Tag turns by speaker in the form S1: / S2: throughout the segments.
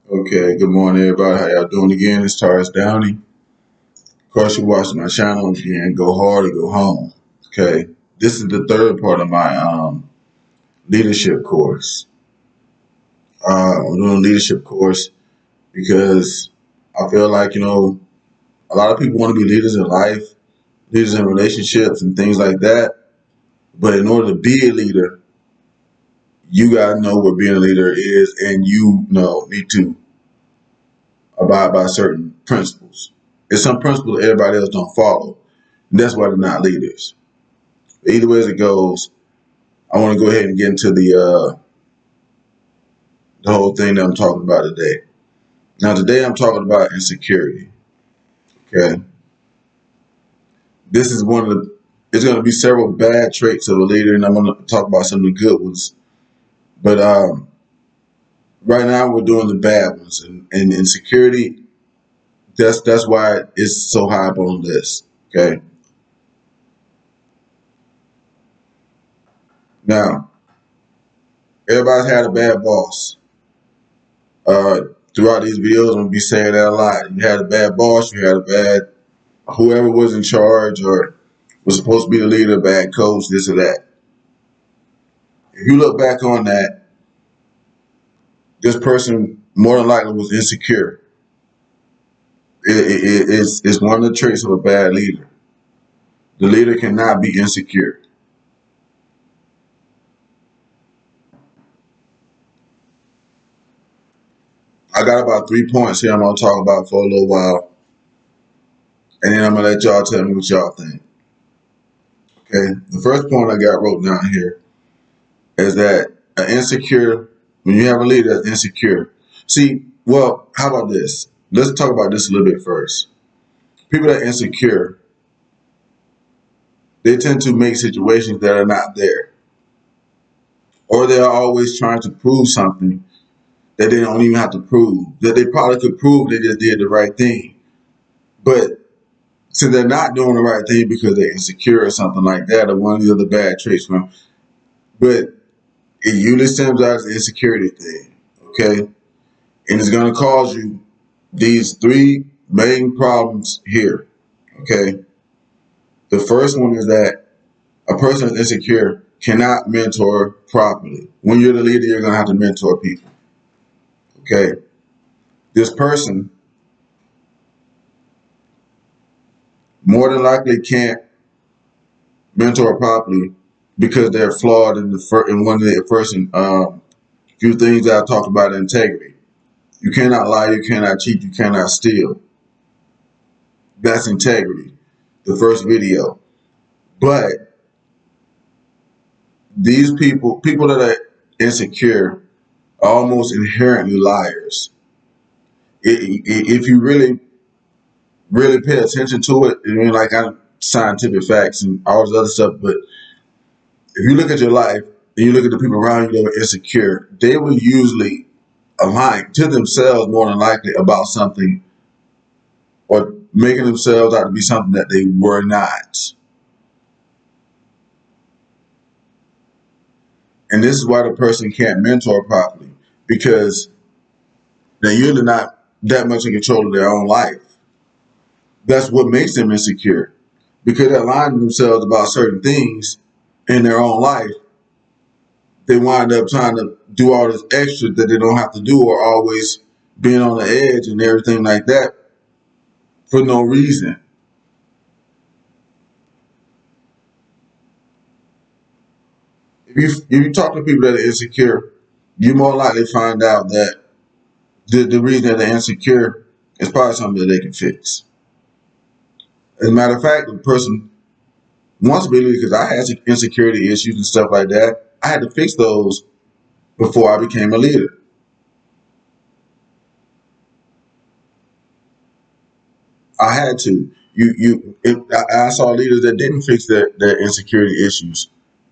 S1: Okay, good morning, everybody. How y'all doing again? It's Taurus Downey. Of course, you're watching my channel again. Go hard or go home. Okay, this is the third part of my leadership course. I'm doing a leadership course because I feel like a lot of people want to be leaders in life, leaders in relationships, and things like that. But in order to be a leader, you gotta know what being a leader is, and need to abide by certain principles. There's some principles everybody else don't follow. And that's why they're not leaders. Either way as it goes, I want to go ahead and get into the whole thing that I'm talking about today. Now, today I'm talking about insecurity. Okay, this is one of the. It's going to be several bad traits of a leader, and I'm going to talk about some of the good ones. But right now we're doing the bad ones, and insecurity. That's why it's so high up on the list. Okay, now everybody's had a bad boss. Uh, Throughout these videos, I'm gonna be saying that a lot. You had a bad boss. You had a bad whoever was in charge or was supposed to be the leader, bad coach, this or that. If you look back on that, this person more than likely was insecure. It's one of the traits of a bad leader. The leader cannot be insecure. I got about 3 points here I'm going to talk about for a little while, and then I'm going to let y'all tell me what y'all think. Okay, the first point I got wrote down here is that when you have a leader that's insecure, see, well, how about this? Let's talk about this a little bit first. People that are insecure, they tend to make situations that are not there. Or they're always trying to prove something that they don't even have to prove. That they probably could prove they just did the right thing. But since they're not doing the right thing because they're insecure or something like that, or one of the other bad traits from them, but it usually stems out as an insecurity thing. Okay? And it's gonna cause you these three main problems here. Okay. The first one is that a person that's insecure cannot mentor properly. When you're the leader, you're going to have to mentor people. Okay. This person more than likely can't mentor properly because they're flawed in one of the first few things that I talked about: integrity. You cannot lie, you cannot cheat, you cannot steal. That's integrity. The first video. But these people that are insecure, are almost inherently liars. If you really pay attention to it, I mean, like scientific facts and all this other stuff, but if you look at your life and you look at the people around you that are insecure, they will usually align to themselves more than likely about something or making themselves out to be something that they were not. And this is why the person can't mentor properly because they're usually not that much in control of their own life. That's what makes them insecure because they're lying to themselves about certain things in their own life. They wind up trying to do all this extra that they don't have to do or always being on the edge and everything like that for no reason. If you talk to people that are insecure, you more likely find out that the reason that they're insecure is probably something that they can fix. As a matter of fact, the person wants to be leader because I had insecurity issues and stuff like that. I had to fix those before I became a leader. I had to. I saw leaders that didn't fix their insecurity issues,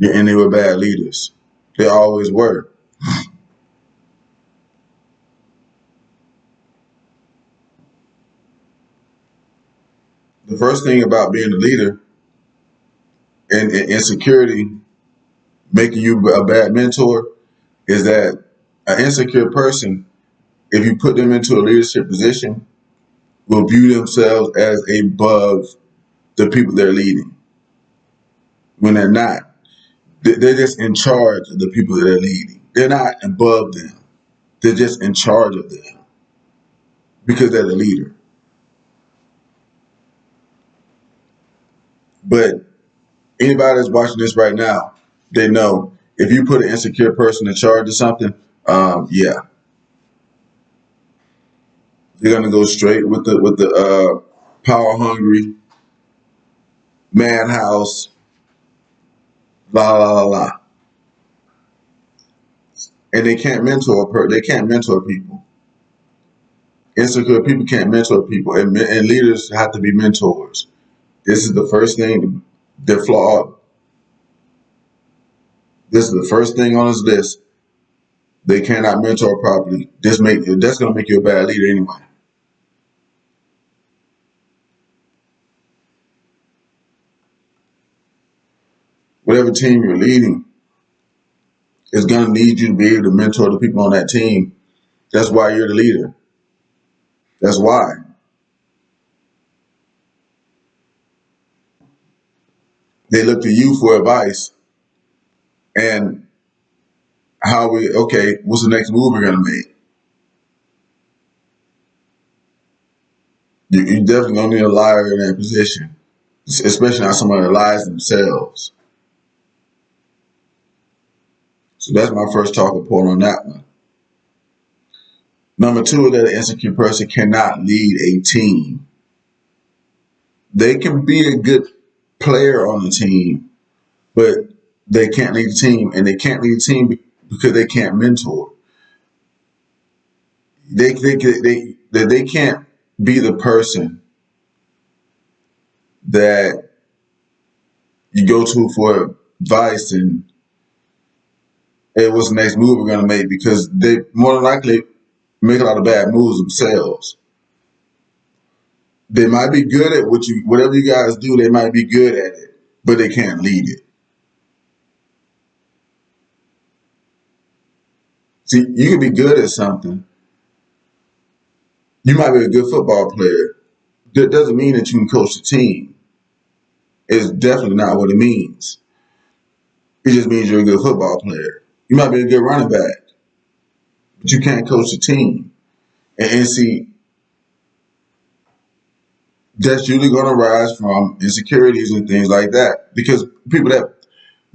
S1: and they were bad leaders. They always were. The first thing about being a leader and insecurity making you a bad mentor is that an insecure person if you put them into a leadership position, will view themselves as above the people they're leading when they're not. They're just in charge of the people that they're leading. They're not above them. They're just in charge of them because they're the leader. But anybody that's watching this right now, they know if you put an insecure person in charge of something, yeah, they're gonna go straight with the power hungry madhouse, la la la la, and they can't mentor they can't mentor people. Insecure people can't mentor people, and leaders have to be mentors. This is the first thing. They're flawed. This is the first thing on his list. They cannot mentor properly. That's gonna make you a bad leader anyway. Whatever team you're leading is gonna need you to be able to mentor the people on that team. That's why you're the leader. That's why. They look to you for advice and what's the next move we're gonna make? You definitely don't need a liar in that position, especially not somebody that lies themselves. So that's my first talking point on that one. Number two, that an insecure person cannot lead a team. They can be a good player on the team, but they can't lead the team, and they can't lead the team because they can't mentor. They can't be the person that you go to for advice and hey, what's the next move we're gonna make? Because they more than likely make a lot of bad moves themselves. They might be good at whatever you guys do. They might be good at it, but they can't lead it. See, you can be good at something. You might be a good football player. That doesn't mean that you can coach the team. It's definitely not what it means. It just means you're a good football player. You might be a good running back, but you can't coach the team. And see, that's usually going to rise from insecurities and things like that. Because people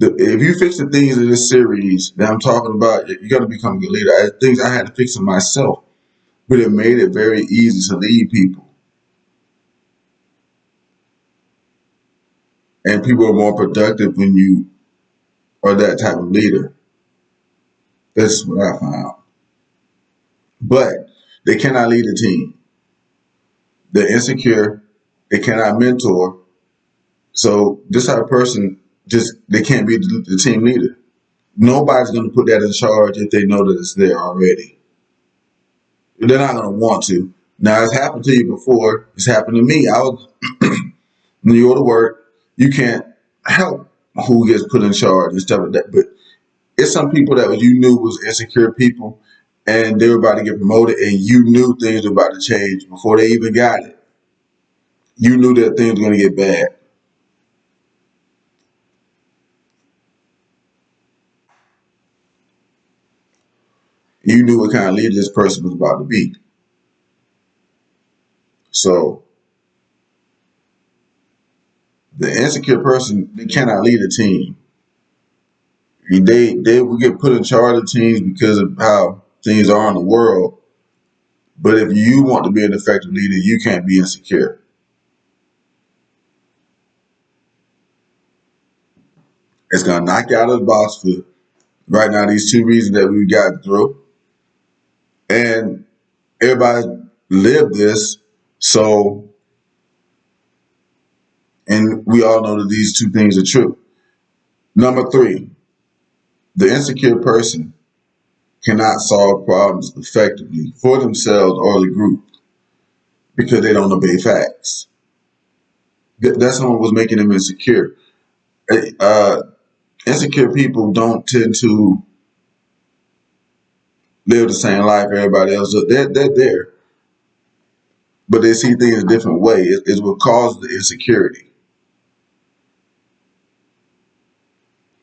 S1: if you fix the things in this series that I'm talking about, you're going to become a good leader. Things I had to fix it myself, but it made it very easy to lead people. And people are more productive when you are that type of leader. That's what I found. But they cannot lead a team. They're insecure. They cannot mentor. So this type of person they can't be the team leader. Nobody's going to put that in charge if they know that it's there already. They're not going to want to. Now, it's happened to you before. It's happened to me. When you go to work, you can't help who gets put in charge and stuff like that. But it's some people that you knew was insecure people, and they were about to get promoted, and you knew things were about to change before they even got it. You knew that things were going to get bad. You knew what kind of leader this person was about to be. So the insecure person, they cannot lead a team. They will get put in charge of teams because of how things are in the world. But if you want to be an effective leader, you can't be insecure. It's gonna knock you out of the box for right now. These two reasons that we've got through, and everybody lived this. So, and we all know that these two things are true. Number three, the insecure person cannot solve problems effectively for themselves or the group because they don't obey facts. That's what was making them insecure. Uh, Insecure people don't tend to live the same life everybody else does. They're there, but they see things a different way. It's what causes the insecurity.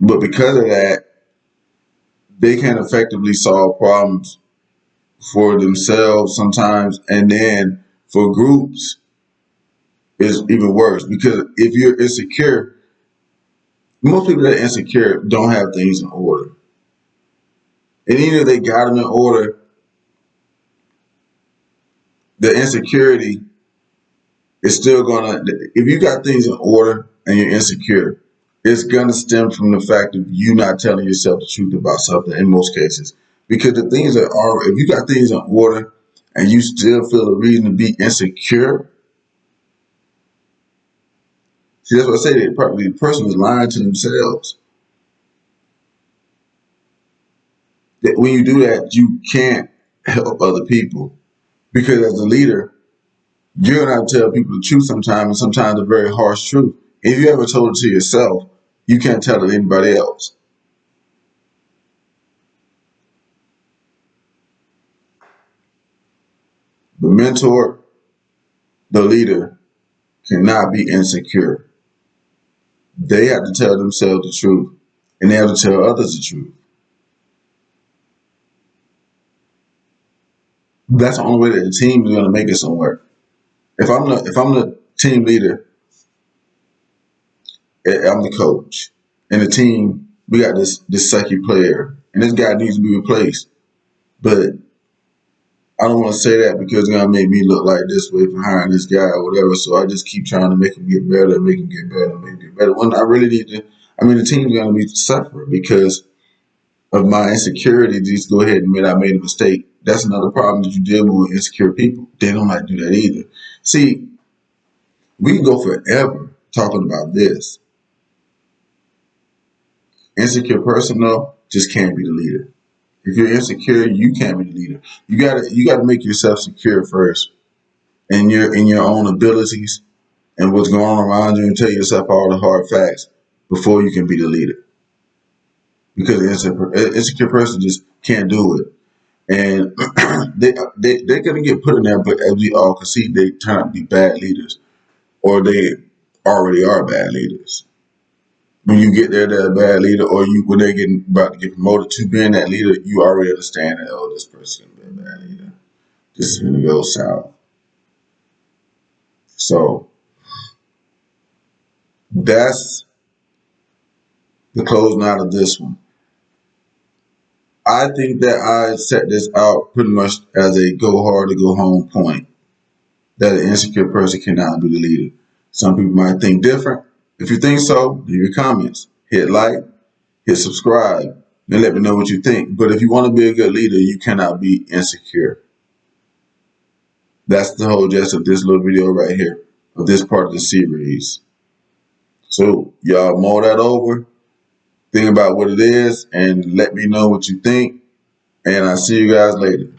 S1: But because of that, they can effectively solve problems for themselves sometimes, and then for groups, it's even worse. Because if you're insecure, most people that are insecure don't have things in order. And even if they got them in order, the insecurity is still gonna. If you got things in order and you're insecure, it's gonna stem from the fact of you not telling yourself the truth about something in most cases. Because the things that are, if you got things in order and you still feel a reason to be insecure, see that's what I say. The person is lying to themselves. That when you do that, you can't help other people because as a leader, you're gonna tell people the truth sometimes, and sometimes a very harsh truth. If you ever told it to yourself, you can't tell it to anybody else. The mentor, the leader, cannot be insecure. They have to tell themselves the truth, and they have to tell others the truth. That's the only way that the team is gonna make it somewhere. If I'm the team leader, I'm the coach, and the team, we got this sucky player, and this guy needs to be replaced. But I don't want to say that because it's gonna make me look like this way for hiring this guy or whatever. So I just keep trying to make him get better, make him get better, make him get better. When I really need to, I mean, the team's gonna be suffering because of my insecurity. Just go ahead and admit I made a mistake. That's another problem that you deal with insecure people. They don't like to do that either. See, we can go forever talking about this. Insecure person though just can't be the leader. If you're insecure, you can't be the leader. You gotta make yourself secure first in your own abilities and what's going on around you and tell yourself all the hard facts before you can be the leader. Because an insecure person just can't do it. And they're going to get put in there, but as we all can see, they turn out to be bad leaders or they already are bad leaders. When you get there, they're a bad leader, or when they're getting about to get promoted to being that leader, you already understand that, oh, this person's going to be a bad leader. This is going to go south. So that's the closing out of this one. I think that I set this out pretty much as a go hard or go home point. That an insecure person cannot be the leader. Some people might think different. If you think so, leave your comments. Hit like, hit subscribe, and let me know what you think. But if you want to be a good leader, you cannot be insecure. That's the whole gist of this little video right here, of this part of the series. So y'all mull that over, think about what it is, and let me know what you think. And I'll see you guys later.